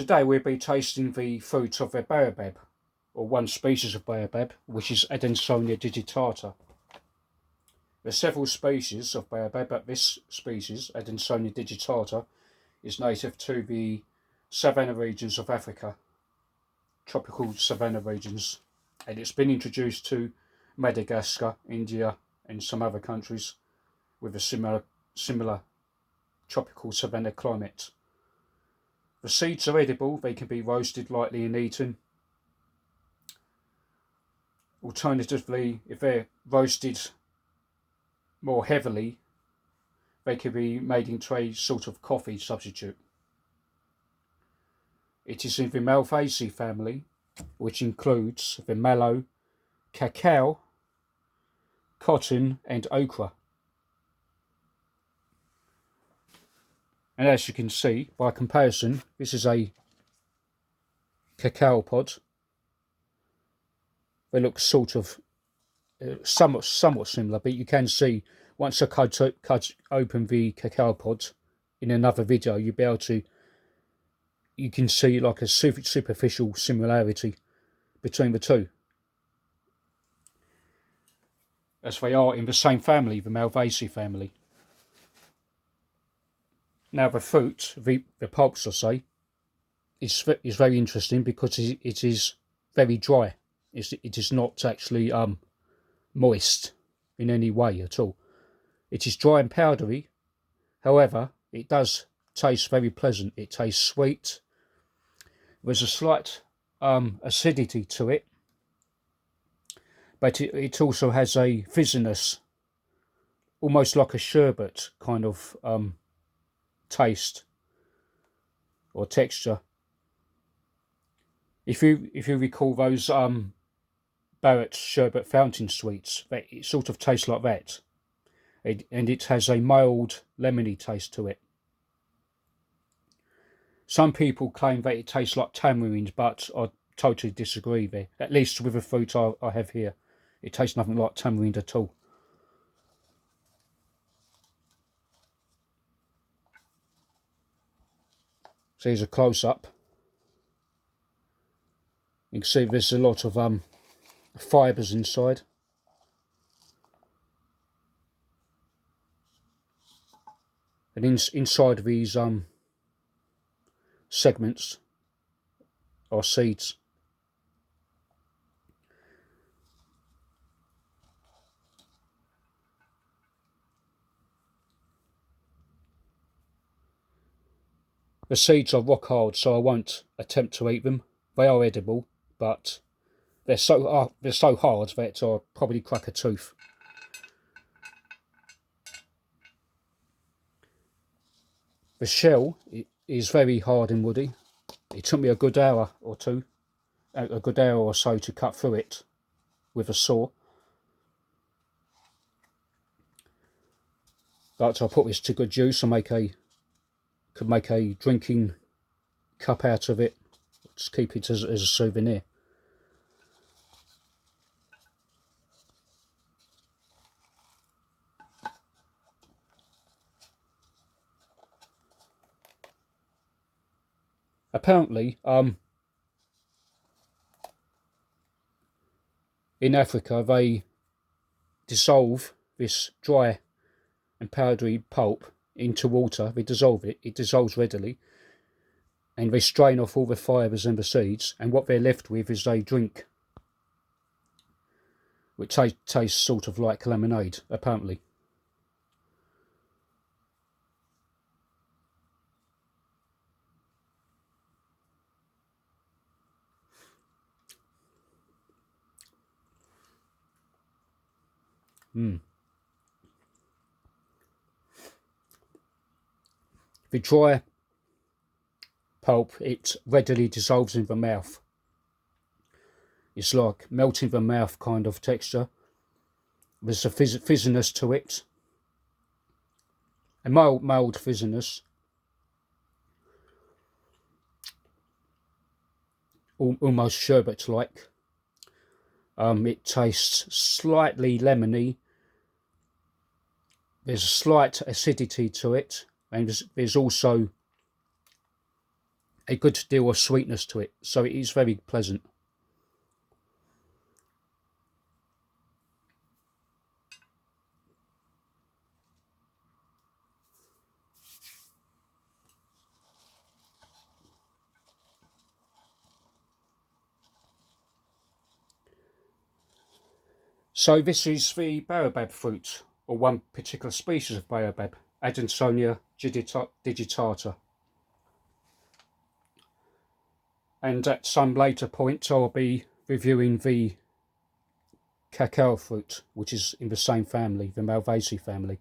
Today we'll be tasting the fruit of the Baobab, or one species of Baobab, which is Adansonia digitata. There are several species of Baobab, but this species, Adansonia digitata, is native to the savanna regions of Africa, tropical savanna regions, and it's been introduced to Madagascar, India, and some other countries with a similar tropical savanna climate. The seeds are edible, they can be roasted lightly and eaten. Alternatively, if they're roasted more heavily, they can be made into a sort of coffee substitute. It is in the Malvaceae family, which includes the mallow, cacao, cotton and okra. And as you can see, by comparison, this is a cacao pod. They look sort of somewhat similar, but you can see once I cut open the cacao pod in another video, you can see like a superficial similarity between the two, as they are in the same family, the Malvaceae family. Now the fruit, the pulps I say, is very interesting because it is very dry. It is not actually moist in any way at all. It is dry and powdery, however it does taste very pleasant. It tastes sweet. There's a slight acidity to it, but it also has a fizziness, almost like a sherbet kind of taste or texture. If you recall those Barratt sherbet fountain sweets, it sort of tastes like that, and it has a mild lemony taste to it. Some people claim that it tastes like tamarind, but I totally disagree there. At least with the fruit I have here, it tastes nothing like tamarind at all. So here's a close-up. You can see there's a lot of fibres inside. And inside these segments are seeds. The seeds are rock hard, so I won't attempt to eat them. They are edible, but they're so hard that I'll probably crack a tooth. The shell is very hard and woody. It took me a good hour or so to cut through it with a saw. But I'll put this to good use and could make a drinking cup out of it. Just keep it as a souvenir. Apparently, in Africa, they dissolve this dry and powdery pulp into water. They dissolve it. It dissolves readily, and they strain off all the fibres and the seeds, and what they're left with is a drink, which tastes sort of like lemonade, apparently. The dry pulp, it readily dissolves in the mouth. It's like melt in the mouth kind of texture. There's a fizziness to it, a mild fizziness, almost sherbet-like. It tastes slightly lemony. There's a slight acidity to it, and there's also a good deal of sweetness to it, so it is very pleasant. So this is the Baobab fruit, or one particular species of Baobab, Adansonia digitata. And at some later point I'll be reviewing the cacao fruit, which is in the same family, the Malvaceae family.